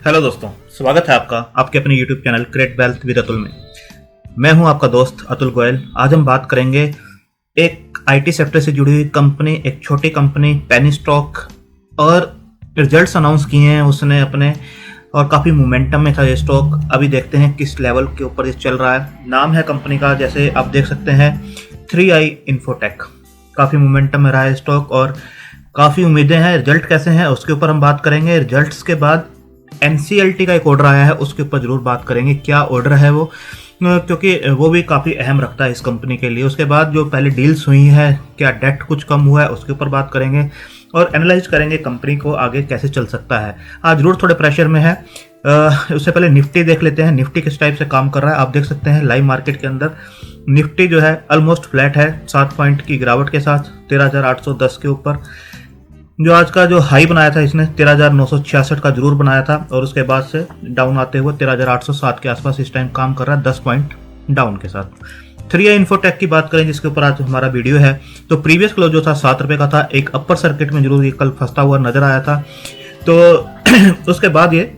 Hello दोस्तों, स्वागत है आपका आपके अपने YouTube channel create wealth with Atul में। मैं हूं आपका दोस्त अतुल गोयल। आज हम बात करेंगे एक आईटी सेक्टर से जुड़ी हुई कंपनी, एक छोटी कंपनी पेनी स्टॉक, और रिजल्ट्स अनाउंस किए हैं उसने अपने, और काफ़ी मोमेंटम में था ये स्टॉक। अभी देखते हैं किस लेवल के ऊपर ये चल रहा है। नाम है कंपनी का, जैसे आप देख सकते हैं, 3i इन्फोटेक। काफ़ी मोमेंटम में रहा है स्टॉक और काफ़ी उम्मीदें हैं। रिजल्ट कैसे हैं उसके ऊपर हम बात करेंगे। रिजल्ट्स के बाद NCLT का एक ऑर्डर आया है, उसके ऊपर जरूर बात करेंगे क्या ऑर्डर है वो, क्योंकि वो भी काफ़ी अहम रखता है इस कंपनी के लिए। उसके बाद जो पहले डील्स हुई है, क्या डेट कुछ कम हुआ है, उसके ऊपर बात करेंगे और एनालाइज करेंगे कंपनी को आगे कैसे चल सकता है। आज जरूर थोड़े प्रेशर में है। उससे पहले निफ्टी देख लेते हैं, निफ्टी किस टाइप से काम कर रहा है। आप देख सकते हैं लाइव मार्केट के अंदर निफ्टी जो है ऑलमोस्ट फ्लैट है, 7 पॉइंट की गिरावट के साथ 13,810 के ऊपर। जो आज का जो हाई बनाया था इसने 13,966 का जरूर बनाया था, और उसके बाद से डाउन आते हुए 13,807 के आसपास इस टाइम काम कर रहा है, 10 पॉइंट डाउन के साथ। 3i इन्फोटेक की बात करें जिसके ऊपर आज हमारा वीडियो है, तो प्रीवियस क्लोज जो था 7 रुपये का था। एक अपर सर्किट में जरूर ये कल फंसता हुआ नजर आया था, तो उसके बाद ये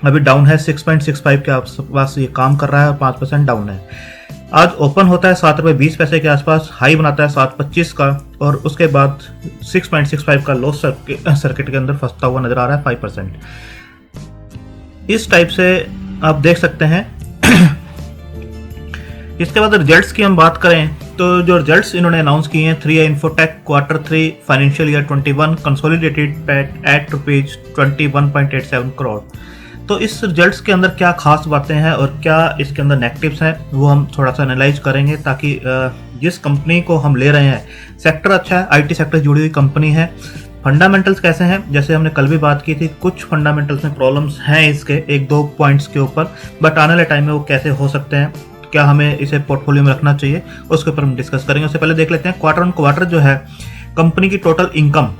अभी डाउन है, 6.65 के आसपास ये काम कर रहा है और 5% डाउन है। आज ओपन होता है 7 रुपये 20 पैसे के आसपास, हाई बनाता है 7.25 का, और उसके बाद 6.65 का लॉस सर्किट के अंदर फंसता हुआ नजर आ रहा है, 5%। इस टाइप से आप देख सकते हैं। इसके बाद रिजल्ट्स की हम बात करें तो जो रिजल्ट्स इन्होंने अनाउंस किए हैं, 3i infotech Q3 financial year 21 consolidated PAT at ₹21.87 crore. तो इस रिजल्ट्स के अंदर क्या खास बातें हैं और क्या इसके अंदर नेगेटिव्स हैं, वो हम थोड़ा सा एनालाइज करेंगे, ताकि जिस कंपनी को हम ले रहे हैं, सेक्टर अच्छा है, आईटी सेक्टर जुड़ी हुई कंपनी है। फंडामेंटल्स कैसे हैं, जैसे हमने कल भी बात की थी, कुछ फंडामेंटल्स में प्रॉब्लम्स हैं इसके 1-2 पॉइंट्स के ऊपर, बट आने वाले टाइम में वो कैसे हो सकते हैं, क्या हमें इसे पोर्टफोलियो में रखना चाहिए, उसके ऊपर हम डिस्कस करेंगे। उससे पहले देख लेते हैं क्वार्टर ऑन क्वार्टर जो है कंपनी की टोटल इनकम।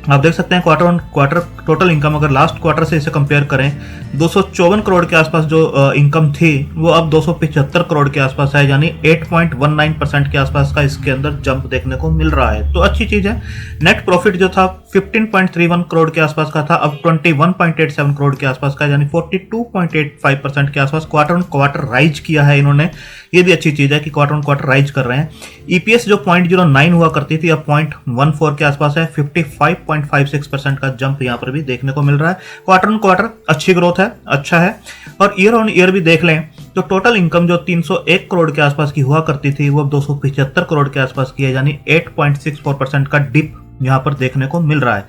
आप देख सकते हैं quarter on quarter total income, अगर लास्ट क्वार्टर से इसे कंपेयर करें, 254 करोड़ के आसपास जो इनकम थी वो अब 275 करोड़ के आसपास है, यानी 8.19% के आसपास का इसके अंदर जंप देखने को मिल रहा है, तो अच्छी चीज है। नेट प्रॉफिट जो था 15.31 करोड़ के आसपास का था, अब 21.87 करोड़ के आसपास का, यानी 42.85% के आसपास क्वार्टर ऑन क्वार्टर राइज किया है इन्होंने। ये भी अच्छी चीज है कि क्वार्टर ऑन क्वार्टर राइज कर रहे हैं। ईपीएस जो 0.09 हुआ करती थी अब 0.14 के आसपास है, 55.56% का जंप यहाँ पर भी देखने को मिल रहा है। क्वार्टर ऑन क्वार्टर अच्छी ग्रोथ है, अच्छा है। और ईयर ऑन ईयर भी देख लें तो टोटल इनकम जो 301 करोड़ के आसपास की हुआ करती थी वो अब 275 करोड़ के आसपास की है, यानी 8.64% का डिप यहाँ पर देखने को मिल रहा है।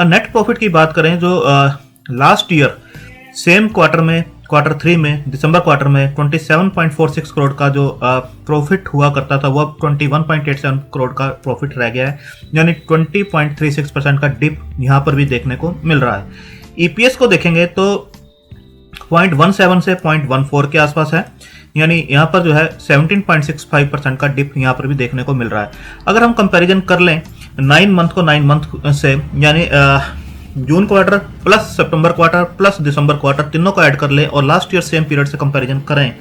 नेट प्रॉफिट की बात करें, जो लास्ट ईयर सेम क्वार्टर में Q3 में दिसंबर क्वार्टर में 27.46 करोड़ का जो प्रॉफिट हुआ करता था वो अब 21.87 करोड़ का प्रॉफिट रह गया है, यानी 20.36% का डिप यहाँ पर भी देखने को मिल रहा है। ईपीएस को देखेंगे तो 0.17 से 0.14 के आसपास है, यानी यहाँ पर जो है 17.65% का डिप यहाँ पर भी देखने को मिल रहा है। अगर हम कंपैरिजन कर लें 9 मंथ को 9 मंथ से, यानी जून क्वार्टर प्लस सितंबर क्वार्टर प्लस दिसंबर क्वार्टर, तीनों को ऐड कर ले और लास्ट ईयर सेम पीरियड से कंपैरिजन करें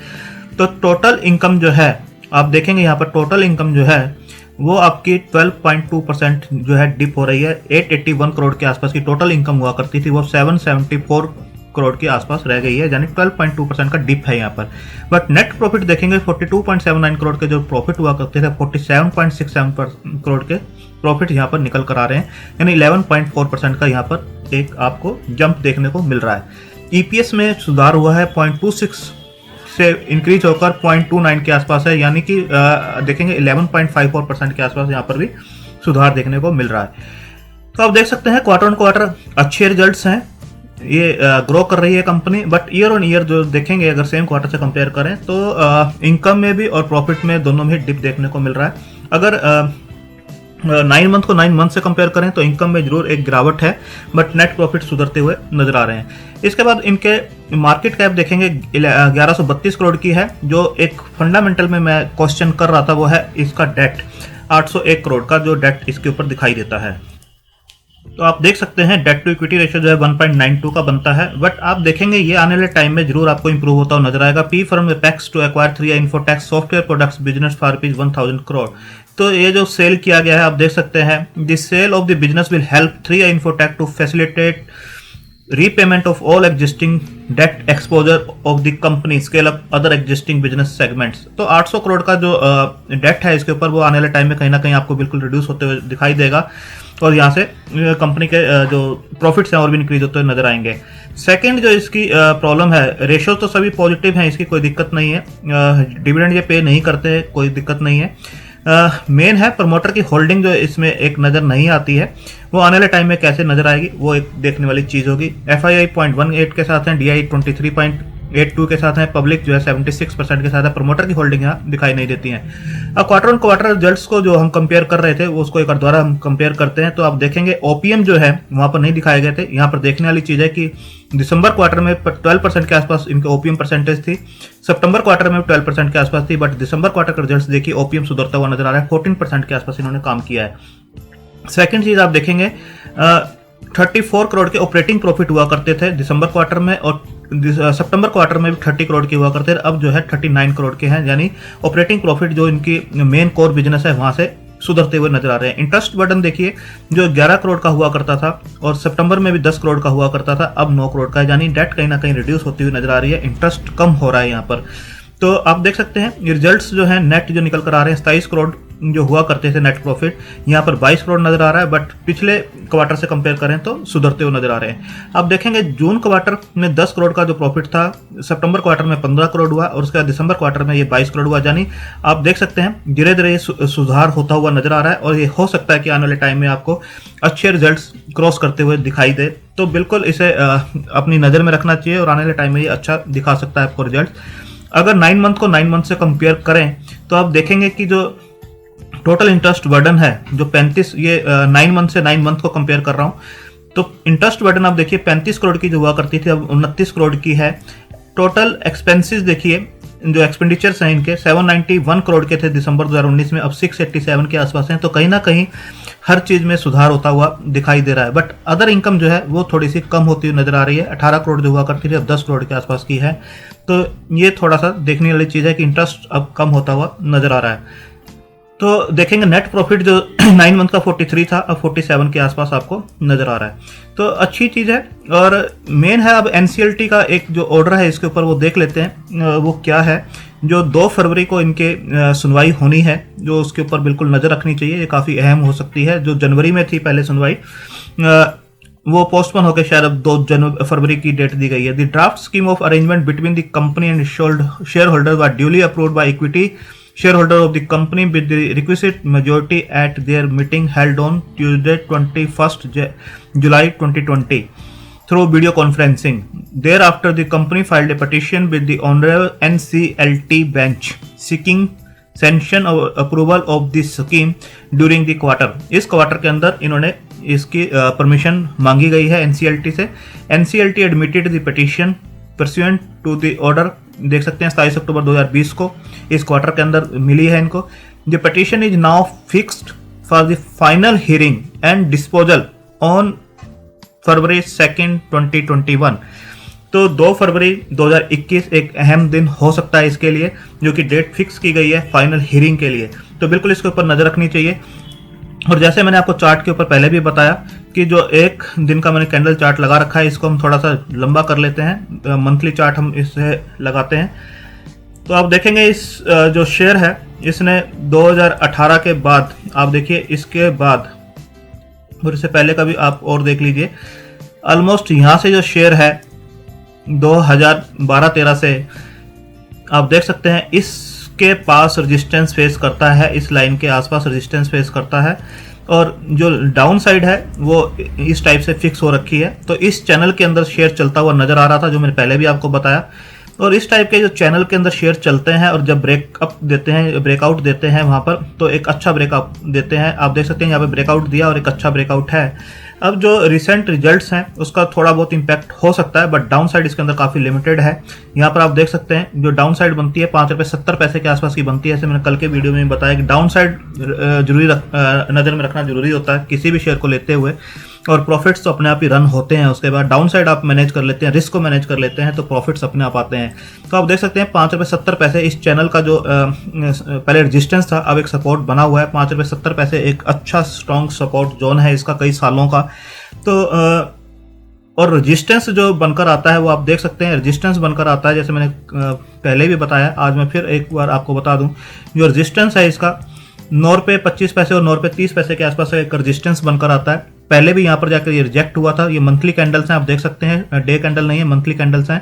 तो टोटल इनकम जो है, आप देखेंगे यहाँ पर टोटल इनकम जो है वो आपकी 12.2% जो है डिप हो रही है। 881 करोड़ के आसपास की टोटल इनकम हुआ करती थी, वो 774 करोड़ के आसपास रह गई है, यानी 12.2% का डिप है यहाँ पर। बट नेट प्रॉफिट देखेंगे 42.79 करोड़ के जो प्रॉफिट हुआ करते थे, 47.67 करोड़ के प्रॉफिट यहाँ पर निकल कर आ रहे हैं, यानी 11.4% का यहाँ पर एक आपको जंप देखने को मिल रहा है। ईपीएस में सुधार हुआ है, 0.26 से इंक्रीज होकर 0.29 के आसपास है, यानी कि देखेंगे 11.54% के आसपास यहाँ पर भी सुधार देखने को मिल रहा है। तो आप देख सकते हैं क्वार्टर ऑन क्वार्टर अच्छे रिजल्ट्स हैं, ये ग्रो कर रही है company. But year on year जो देखेंगे, अगर सेम क्वार्टर से कंपेयर करें तो इनकम में भी और प्रॉफिट में दोनों में डिप देखने को मिल रहा है। अगर 9 मंथ को 9 मंथ से कंपेयर करें तो इनकम में जरूर एक गिरावट है, बट नेट प्रॉफिट सुधरते हुए नजर आ रहे हैं। इसके बाद इनके मार्केट कैप देखेंगे 1132 करोड़ की है। जो एक फंडामेंटल में मैं क्वेश्चन कर रहा था वो है इसका डेट, 801 करोड़ का जो डेट इसके ऊपर दिखाई देता है। तो आप देख सकते हैं डेट टू इक्विटी रेशियो जो है 1.92 का बनता है, बट आप देखेंगे ये आने वाले टाइम में जरूर आपको इंप्रूव होता हुआ नजर आएगा। P firm Apax to acquire 3i infotech software products business for ₹1000 crore. तो ये जो सेल किया गया है आप देख सकते हैं, this sale of the business will help 3i infotech to facilitate repayment of all existing debt exposure of the company, scale up other existing business segments. तो 800 करोड़ का जो डेट है इसके ऊपर वो आने वाले टाइम में कहीं ना कहीं आपको बिल्कुल रिड्यूस होते हुए दिखाई देगा और यहाँ से कंपनी के जो प्रॉफिट्स हैं और भी इंक्रीज होते हुए नजर आएंगे। सेकंड जो इसकी प्रॉब्लम है, रेशो तो सभी पॉजिटिव हैं, इसकी कोई दिक्कत नहीं है, डिविडेंड ये पे नहीं करते, कोई दिक्कत नहीं है। मेन है प्रमोटर की होल्डिंग जो इसमें एक नज़र नहीं आती है, वो आने वाले टाइम में कैसे नज़र आएगी वो एक देखने वाली चीज़ होगी। FII 0.18 के साथ हैं, DI 23.82 के साथ हैं, पब्लिक जो है 76% के साथ है, प्रमोटर की होल्डिंग यहाँ दिखाई नहीं देती हैं। अब क्वार्टर ऑन क्वार्टर रिजल्ट्स को जो हम कंपेयर कर रहे थे वो उसको एक बार दोबारा हम कंपेयर करते हैं तो आप देखेंगे OPM जो है वहाँ पर नहीं दिखाए गए थे। यहाँ पर देखने वाली चीज़ है कि दिसंबर क्वार्टर में 12% के आसपास इनके OPM परसेंटेज थी, सितंबर क्वार्टर में 12% के आसपास थी, बट दिसंबर क्वार्टर का रिजल्ट्स देखिए OPM सुधरता हुआ नजर आ रहा है, 14% के आसपास इन्होंने काम किया है। सेकंड चीज आप देखेंगे 34 करोड़ के ऑपरेटिंग प्रॉफिट हुआ करते थे दिसंबर क्वार्टर में और सितंबर क्वार्टर में भी 30 करोड़ के हुआ करते थे, अब जो है 39 करोड़ के हैं, यानी ऑपरेटिंग प्रॉफिट जो इनकी मेन कोर बिजनेस है वहां से सुधरते हुए नजर आ रहे हैं। इंटरेस्ट बर्डन देखिए जो 11 करोड़ का हुआ करता था और सितंबर में भी 10 करोड़ का हुआ करता था, अब 9 करोड़ का है, यानी डेट कहीं ना कहीं रिड्यूस होती हुई नजर आ रही है, इंटरेस्ट कम हो रहा है यहाँ पर। तो आप देख सकते हैं ये रिजल्ट्स जो है नेट जो निकल कर आ रहे हैं 27 करोड़ जो हुआ करते थे नेट प्रॉफिट, यहाँ पर 22 करोड़ नजर आ रहा है, बट पिछले क्वार्टर से कंपेयर करें तो सुधरते हुए नजर आ रहे हैं। आप देखेंगे जून क्वार्टर में 10 करोड़ का जो प्रॉफिट था, सितंबर क्वार्टर में 15 करोड़ हुआ और उसके बाद दिसंबर क्वार्टर में ये 22 करोड़ हुआ, यानी आप देख सकते हैं धीरे धीरे ये सुधार होता हुआ नजर आ रहा है और ये हो सकता है कि आने वाले टाइम में आपको अच्छे रिजल्ट्स क्रॉस करते हुए दिखाई दे। तो बिल्कुल इसे अपनी नज़र में रखना चाहिए और आने वाले टाइम में ये अच्छा दिखा सकता है आपको रिजल्ट। अगर 9 मंथ को 9 मंथ से कंपेयर करें तो आप देखेंगे कि जो टोटल इंटरेस्ट बर्डन है जो 35, ये 9 मंथ से 9 मंथ को कंपेयर कर रहा हूं, तो इंटरेस्ट बर्डन आप देखिए 35 करोड़ की जो हुआ करती थी अब 29 करोड़ की है। टोटल एक्सपेंसेस देखिए जो एक्सपेंडिचर्स हैं इनके 791 करोड़ के थे दिसंबर 2019 में, अब 687 के आसपास हैं, तो कहीं ना कहीं हर चीज में सुधार होता हुआ दिखाई दे रहा है। बट अदर इनकम जो है वो थोड़ी सी कम होती हुई नजर आ रही है, 18 करोड़ जो हुआ करती थी अब 10 करोड़ के आसपास की है, तो ये थोड़ा सा देखने वाली चीज है कि इंटरेस्ट अब कम होता हुआ नजर आ रहा है। तो देखेंगे नेट प्रॉफिट जो 9 मंथ का 43 था अब 47 के आसपास आपको नजर आ रहा है, तो अच्छी चीज है। और मेन है अब NCLT का एक जो ऑर्डर है इसके ऊपर वो देख लेते हैं वो क्या है। जो 2 फरवरी को इनके सुनवाई होनी है, जो उसके ऊपर बिल्कुल नजर रखनी चाहिए, ये काफी अहम हो सकती है। जो जनवरी में थी पहले सुनवाई वो पोस्टपोन होकर शायद अब 2 फरवरी की डेट दी गई है। The draft scheme of arrangement between the company and share holder were duly approved by equity shareholder of the company with the requisite majority at their meeting held on Tuesday 21st July 2020 through video conferencing. Thereafter, the company filed a petition with the Honorable NCLT bench seeking sanction or approval of this scheme during the quarter. इस quarter के अंदर इन्होंने इसकी permission मांगी गई है NCLT से। NCLT admitted the petition pursuant to the order, देख सकते हैं 27 अक्टूबर 2020 को इस क्वार्टर के अंदर मिली है इनको। The petition is now fixed for the final hearing and disposal on फरवरी 2, 2021। तो 2 फरवरी 2021 एक अहम दिन हो सकता है इसके लिए, जो कि डेट फिक्स की गई है फाइनल हियरिंग के लिए, तो बिल्कुल इसके ऊपर नजर रखनी चाहिए। और जैसे मैंने आपको चार्ट के ऊपर पहले भी बताया कि जो एक दिन का मैंने कैंडल चार्ट लगा रखा है, इसको हम थोड़ा सा लंबा कर लेते हैं, मंथली चार्ट हम इससे लगाते हैं। तो आप देखेंगे इस जो शेयर है इसने 2018 के बाद, आप देखिए इसके बाद और इससे पहले का भी आप और देख लीजिए, ऑलमोस्ट यहाँ से जो शेयर है 2012-13 से आप देख सकते हैं इसके पास रेजिस्टेंस फेस करता है, इस लाइन के आसपास रेजिस्टेंस फेस करता है और जो डाउन साइड है वो इस टाइप से फिक्स हो रखी है। तो इस चैनल के अंदर शेयर चलता हुआ नजर आ रहा था, जो मैंने पहले भी आपको बताया। और इस टाइप के जो चैनल के अंदर शेयर चलते हैं और जब ब्रेकआउट देते हैं वहां पर, तो एक अच्छा ब्रेकआउट देते हैं। आप देख सकते हैं यहाँ पे ब्रेकआउट दिया और एक अच्छा ब्रेकआउट है। अब जो रिसेंट रिजल्ट्स हैं उसका थोड़ा बहुत इंपैक्ट हो सकता है, बट डाउन साइड इसके अंदर काफ़ी लिमिटेड है। यहाँ पर आप देख सकते हैं जो डाउन साइड बनती है 5 रुपये 70 पैसे के आसपास की बनती है। जैसे मैंने कल के वीडियो में बताया कि डाउन साइड जरूरी नज़र में रखना जरूरी होता है किसी भी शेयर को लेते हुए, और प्रॉफिट्स तो अपने आप ही रन होते हैं। उसके बाद डाउन साइड आप मैनेज कर लेते हैं, रिस्क को मैनेज कर लेते हैं, तो प्रॉफिट्स अपने आप आते हैं। तो आप देख सकते हैं 5 रुपये 70 पैसे इस चैनल का जो पहले रेजिस्टेंस था, अब एक सपोर्ट बना हुआ है। 5 रुपये 70 पैसे एक अच्छा स्ट्रॉन्ग सपोर्ट जोन है इसका कई सालों का। तो और रेजिस्टेंस जो बनकर आता है वो आप देख सकते हैं, रेजिस्टेंस बनकर आता है जैसे मैंने पहले भी बताया, आज मैं फिर एक बार आपको बता दूं। जो रेजिस्टेंस है इसका 9 रुपये 25 पैसे और 9 रुपये 30 पैसे के आसपास एक रेजिस्टेंस बनकर आता है। पहले भी यहाँ पर जाकर ये रिजेक्ट हुआ था। ये मंथली कैंडल्स हैं, आप देख सकते हैं, डे कैंडल नहीं है, मंथली कैंडल्स हैं।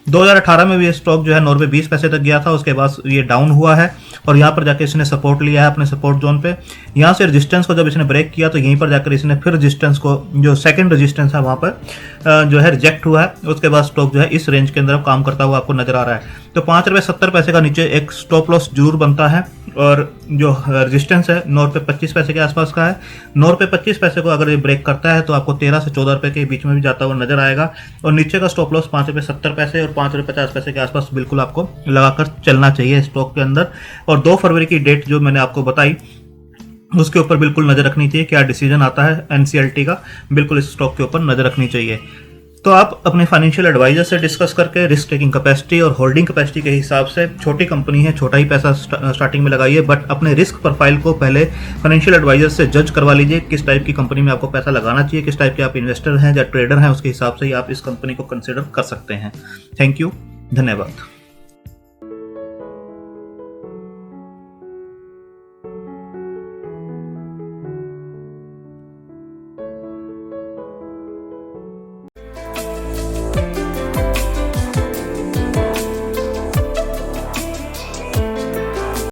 2018 में भी ये स्टॉक जो है 9 रुपये 20 पैसे तक गया था, उसके बाद ये डाउन हुआ है और यहाँ पर जाकर इसने सपोर्ट लिया है अपने सपोर्ट जोन पे। यहाँ से रेजिस्टेंस को जब इसने ब्रेक किया तो यहीं पर जाकर इसने फिर रेजिस्टेंस को, जो सेकंड रेजिस्टेंस है वहाँ पर जो है रिजेक्ट हुआ है। उसके बाद स्टॉक जो है इस रेंज के अंदर काम करता हुआ आपको नजर आ रहा है। तो 5 रुपये 70 पैसे का नीचे एक स्टॉप लॉस जरूर बनता है और जो रेजिस्टेंस है 9 रुपये 25 पैसे के आसपास का है। 9 रुपये 25 पैसे को अगर ये ब्रेक करता है तो आपको 13 से 14 रुपये के बीच में भी जाता हुआ नजर आएगा और नीचे का स्टॉप लॉस 5 रुपये 70 पैसे और 5 रुपये 50 पैसे के आसपास बिल्कुल आपको लगाकर चलना चाहिए स्टॉक के अंदर। और 2 फरवरी की डेट जो मैंने आपको बताई उसके ऊपर बिल्कुल नजर रखनी चाहिए, क्या डिसीजन आता है एनसीएलटी का, बिल्कुल इस स्टॉक के ऊपर नजर रखनी चाहिए। तो आप अपने फाइनेंशियल एडवाइजर से डिस्कस करके रिस्क टेकिंग कैपेसिटी और होल्डिंग कैपेसिटी के हिसाब से, छोटी कंपनी है, छोटा ही पैसा स्टार्टिंग में लगाइए, बट अपने रिस्क प्रोफाइल को पहले फाइनेंशियल एडवाइजर से जज करवा लीजिए, किस टाइप की कंपनी में आपको पैसा लगाना चाहिए, किस टाइप के आप इन्वेस्टर हैं या ट्रेडर हैं, उसके हिसाब से ही आप इस कंपनी को कंसिडर कर सकते हैं। थैंक यू, धन्यवाद।